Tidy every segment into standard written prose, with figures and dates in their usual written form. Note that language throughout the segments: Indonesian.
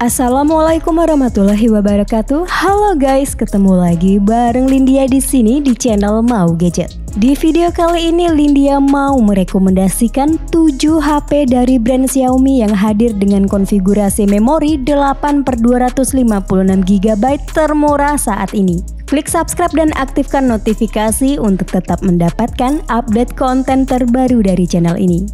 Assalamualaikum warahmatullahi wabarakatuh. Halo guys, ketemu lagi bareng Lindia di sini di channel Mau Gadget. Di video kali ini Lindia mau merekomendasikan 7 HP dari brand Xiaomi yang hadir dengan konfigurasi memori 8/256GB termurah saat ini. Klik subscribe dan aktifkan notifikasi untuk tetap mendapatkan update konten terbaru dari channel ini.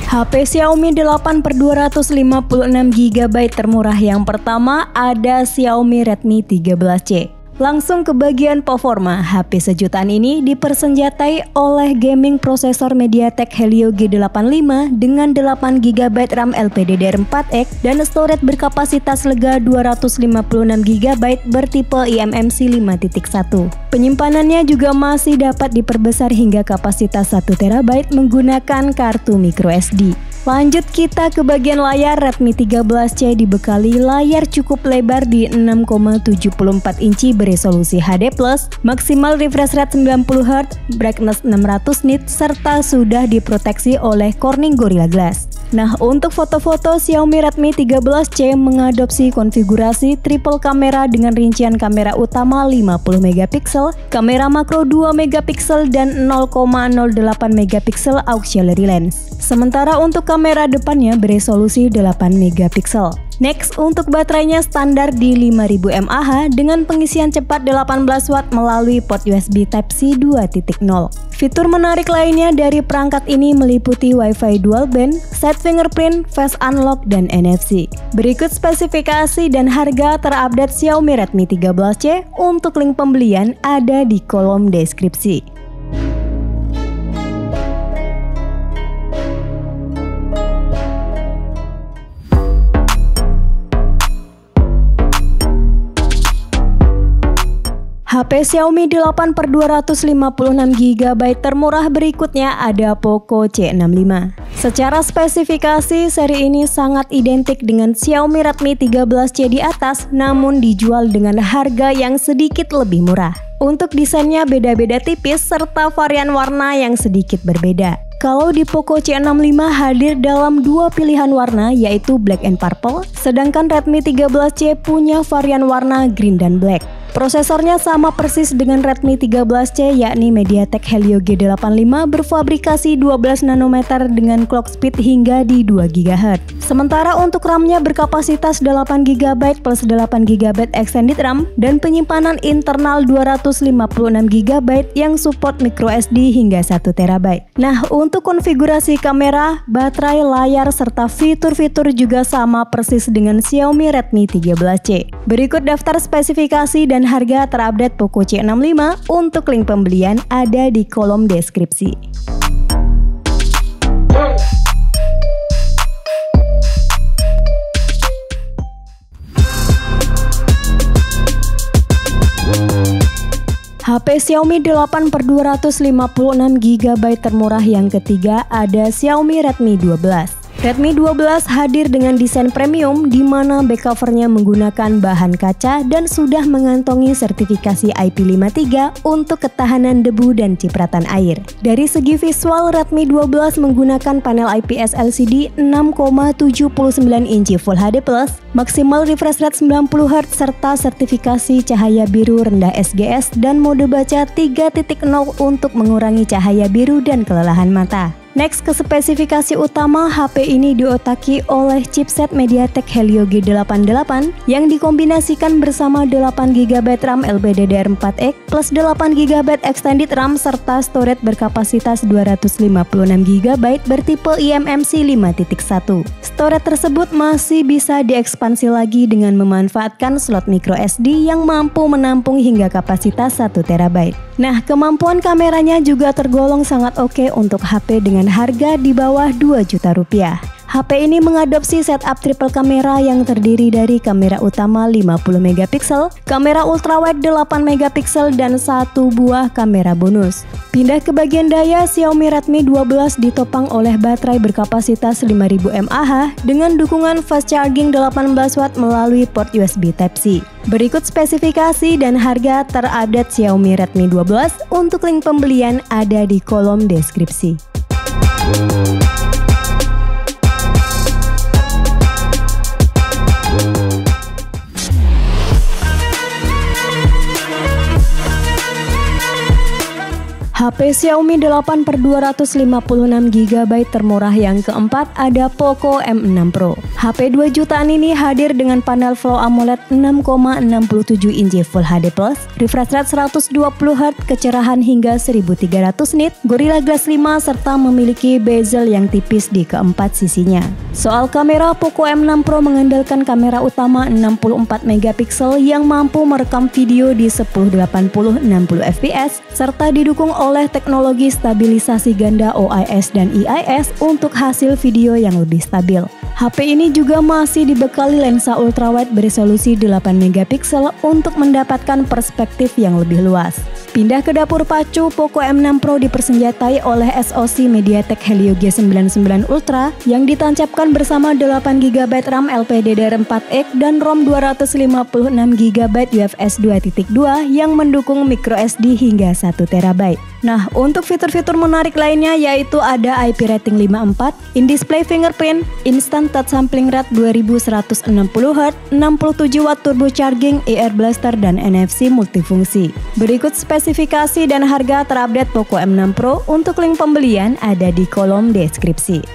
HP Xiaomi 8/256GB termurah yang pertama ada Xiaomi Redmi 13C. Langsung ke bagian performa, HP sejutaan ini dipersenjatai oleh gaming prosesor MediaTek Helio G85 dengan 8GB RAM LPDDR4X dan storage berkapasitas lega 256GB bertipe eMMC 5.1. Penyimpanannya juga masih dapat diperbesar hingga kapasitas 1TB menggunakan kartu microSD. Lanjut kita ke bagian layar. Redmi 13C dibekali layar cukup lebar di 6,74 inci beresolusi HD+, maksimal refresh rate 90Hz, brightness 600 nit, serta sudah diproteksi oleh Corning Gorilla Glass. Nah, untuk foto-foto Xiaomi Redmi 13C mengadopsi konfigurasi triple kamera dengan rincian kamera utama 50MP, kamera makro 2MP dan 0,08MP auxiliary lens. Sementara untuk kamera depannya beresolusi 8MP. Next, untuk baterainya standar di 5000 mAh dengan pengisian cepat 18W melalui port USB Type-C 2.0. Fitur menarik lainnya dari perangkat ini meliputi Wi-Fi dual band, side fingerprint, face unlock, dan NFC. Berikut spesifikasi dan harga terupdate Xiaomi Redmi 13C. Untuk link pembelian ada di kolom deskripsi. HP Xiaomi 8/256GB termurah berikutnya ada Poco C65. Secara spesifikasi, seri ini sangat identik dengan Xiaomi Redmi 13C di atas, namun dijual dengan harga yang sedikit lebih murah. Untuk desainnya beda-beda tipis serta varian warna yang sedikit berbeda. Kalau di Poco C65 hadir dalam 2 pilihan warna yaitu black and purple, sedangkan Redmi 13C punya varian warna green dan black. Prosesornya sama persis dengan Redmi 13C yakni MediaTek Helio G85 berfabrikasi 12 nanometer dengan clock speed hingga di 2 GHz. Sementara untuk RAM-nya berkapasitas 8GB plus 8GB extended RAM dan penyimpanan internal 256GB yang support microSD hingga 1TB. Nah, untuk konfigurasi kamera, baterai, layar, serta fitur-fitur juga sama persis dengan Xiaomi Redmi 13C. Berikut daftar spesifikasi dan harga terupdate Poco C65. Untuk link pembelian ada di kolom deskripsi. HP Xiaomi 8/256GB termurah yang ketiga ada Xiaomi Redmi 12. Redmi 12 hadir dengan desain premium di mana back covernya menggunakan bahan kaca dan sudah mengantongi sertifikasi IP53 untuk ketahanan debu dan cipratan air. Dari segi visual, Redmi 12 menggunakan panel IPS LCD 6,79 inci Full HD+, maksimal refresh rate 90Hz serta sertifikasi cahaya biru rendah SGS dan mode baca 3.0 untuk mengurangi cahaya biru dan kelelahan mata. Next, ke spesifikasi utama, HP ini diotaki oleh chipset MediaTek Helio G88 yang dikombinasikan bersama 8GB RAM LPDDR4X plus 8GB extended RAM serta storage berkapasitas 256GB bertipe eMMC 5.1. Storage tersebut masih bisa diekspansi lagi dengan memanfaatkan slot microSD yang mampu menampung hingga kapasitas 1TB. Nah, kemampuan kameranya juga tergolong sangat oke untuk HP dengan harga di bawah 2 juta rupiah. HP ini mengadopsi setup triple kamera yang terdiri dari kamera utama 50MP, kamera ultrawide 8MP dan 1 buah kamera bonus. Pindah ke bagian daya, Xiaomi Redmi 12 ditopang oleh baterai berkapasitas 5000 mAh dengan dukungan fast charging 18W melalui port USB Type-C. Berikut spesifikasi dan harga terupdate Xiaomi Redmi 12. Untuk link pembelian ada di kolom deskripsi. HP Xiaomi 8/256GB termurah yang keempat ada Poco M6 Pro. HP 2 jutaan ini hadir dengan panel Flow AMOLED 6,67 inci Full HD+, refresh rate 120Hz, kecerahan hingga 1300 nit, Gorilla Glass 5 serta memiliki bezel yang tipis di keempat sisinya. Soal kamera, Poco M6 Pro mengandalkan kamera utama 64MP yang mampu merekam video di 1080-60 fps serta didukung oleh teknologi stabilisasi ganda OIS dan EIS untuk hasil video yang lebih stabil. HP ini juga masih dibekali lensa ultrawide beresolusi 8MP untuk mendapatkan perspektif yang lebih luas. Pindah ke dapur pacu, Poco M6 Pro dipersenjatai oleh SoC MediaTek Helio G99 Ultra yang ditancapkan bersama 8GB RAM LPDDR4X dan ROM 256GB UFS 2.2 yang mendukung microSD hingga 1TB. Nah, untuk fitur-fitur menarik lainnya yaitu ada IP rating 5.4, in-display fingerprint, instant touch sampling rate 2160Hz, 67W turbo charging, AR blaster, dan NFC multifungsi. Berikut spesifikasi dan harga terupdate Poco M6 Pro. Untuk link pembelian ada di kolom deskripsi.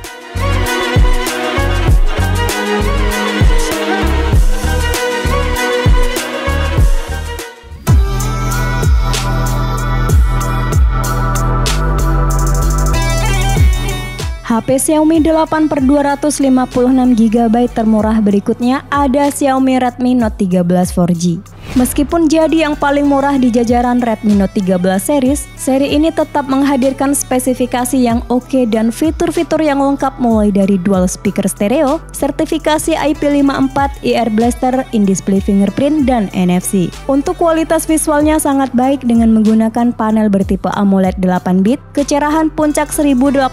HP Xiaomi 8/256GB termurah berikutnya ada Xiaomi Redmi Note 13 4G. Meskipun jadi yang paling murah di jajaran Redmi Note 13 series, seri ini tetap menghadirkan spesifikasi yang oke dan fitur-fitur yang lengkap mulai dari dual speaker stereo, sertifikasi IP54, AR blaster, in-display fingerprint, dan NFC. Untuk kualitas visualnya sangat baik dengan menggunakan panel bertipe AMOLED 8-bit, kecerahan puncak 1800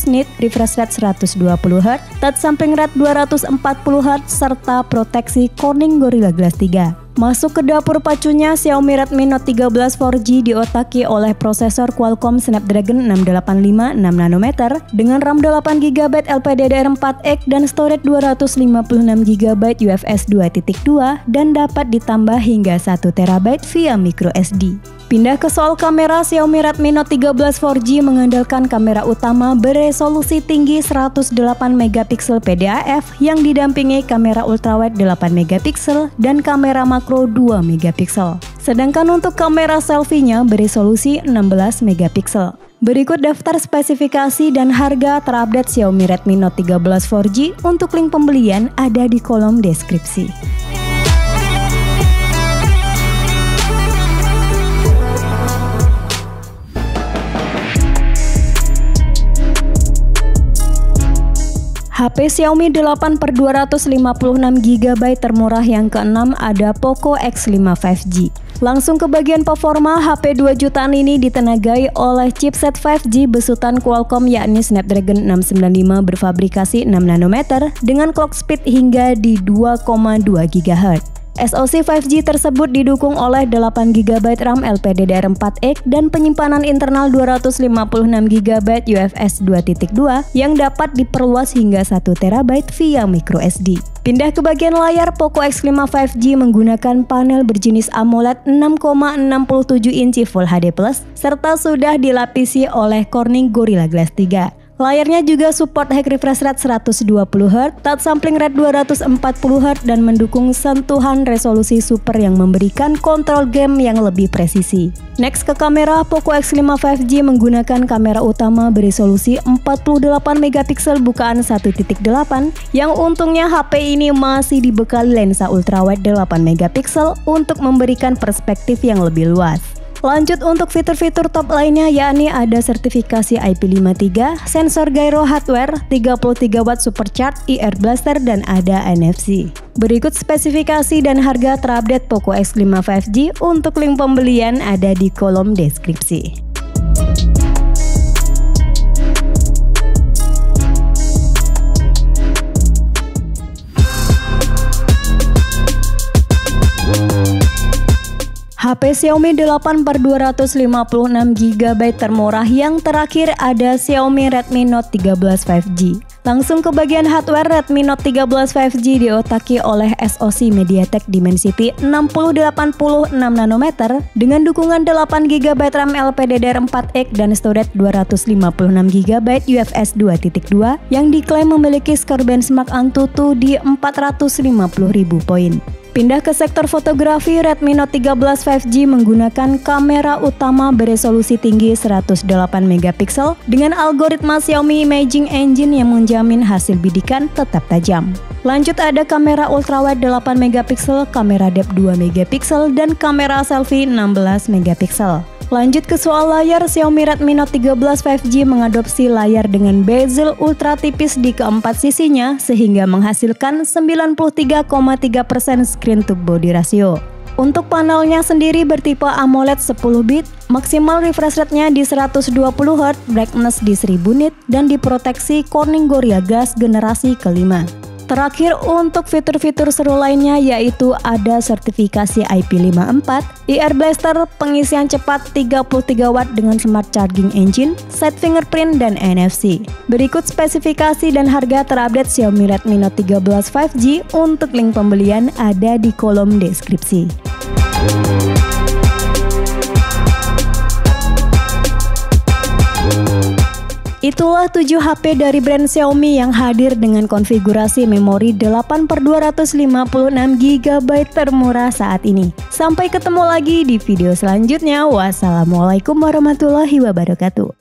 nit, refresh rate 120Hz, touch sampling rate 240Hz, serta proteksi Corning Gorilla Glass 3. Masuk ke dapur pacunya, Xiaomi Redmi Note 13 4G diotaki oleh prosesor Qualcomm Snapdragon 685 6nm dengan RAM 8GB LPDDR4X dan storage 256GB UFS 2.2 dan dapat ditambah hingga 1TB via microSD. Pindah ke soal kamera, Xiaomi Redmi Note 13 4G mengandalkan kamera utama beresolusi tinggi 108MP PDAF yang didampingi kamera ultrawide 8MP dan kamera makro 2MP. Sedangkan untuk kamera selfie-nya beresolusi 16MP. Berikut daftar spesifikasi dan harga terupdate Xiaomi Redmi Note 13 4G. Untuk link pembelian ada di kolom deskripsi. HP Xiaomi 8/256GB termurah yang keenam ada Poco X5 5G. Langsung ke bagian performa, HP 2 jutaan ini ditenagai oleh chipset 5G besutan Qualcomm yakni Snapdragon 695 berfabrikasi 6nm dengan clock speed hingga di 2,2 GHz. SoC 5G tersebut didukung oleh 8GB RAM LPDDR4X dan penyimpanan internal 256GB UFS 2.2 yang dapat diperluas hingga 1TB via microSD. Pindah ke bagian layar, Poco X5 5G menggunakan panel berjenis AMOLED 6,67 inci Full HD+, serta sudah dilapisi oleh Corning Gorilla Glass 3. Layarnya juga support high refresh rate 120Hz, touch sampling rate 240Hz dan mendukung sentuhan resolusi super yang memberikan kontrol game yang lebih presisi. Next ke kamera, Poco X5 5G menggunakan kamera utama beresolusi 48MP bukaan 1.8 yang untungnya HP ini masih dibekali lensa ultrawide 8MP untuk memberikan perspektif yang lebih luas. Lanjut untuk fitur-fitur top lainnya yakni ada sertifikasi IP53, sensor gyro hardware, 33W supercharge, AR blaster, dan ada NFC. Berikut spesifikasi dan harga terupdate Poco X5 5G. Untuk link pembelian ada di kolom deskripsi. HP Xiaomi 8/256GB termurah yang terakhir ada Xiaomi Redmi Note 13 5G. Langsung ke bagian hardware, Redmi Note 13 5G diotaki oleh SoC MediaTek Dimensity 6080 6nm dengan dukungan 8GB RAM LPDDR4X dan storage 256GB UFS 2.2 yang diklaim memiliki skor benchmark Antutu di 450.000 poin. Pindah ke sektor fotografi, Redmi Note 13 5G menggunakan kamera utama beresolusi tinggi 108MP dengan algoritma Xiaomi Imaging Engine yang menjamin hasil bidikan tetap tajam. Lanjut ada kamera ultrawide 8MP, kamera depth 2MP, dan kamera selfie 16MP. Lanjut ke soal layar, Xiaomi Redmi Note 13 5G mengadopsi layar dengan bezel ultra tipis di keempat sisinya sehingga menghasilkan 93,3% screen to body ratio. Untuk panelnya sendiri bertipe AMOLED 10 bit, maksimal refresh rate-nya di 120Hz, brightness di 1000 nit, dan diproteksi Corning Gorilla Glass generasi kelima. Terakhir untuk fitur-fitur seru lainnya yaitu ada sertifikasi IP54, IR Blaster, pengisian cepat 33 watt dengan smart charging engine, side fingerprint, dan NFC. Berikut spesifikasi dan harga terupdate Xiaomi Redmi Note 13 5G. Untuk link pembelian ada di kolom deskripsi. Itulah 7 HP dari brand Xiaomi yang hadir dengan konfigurasi memori 8/256GB termurah saat ini. Sampai ketemu lagi di video selanjutnya. Wassalamualaikum warahmatullahi wabarakatuh.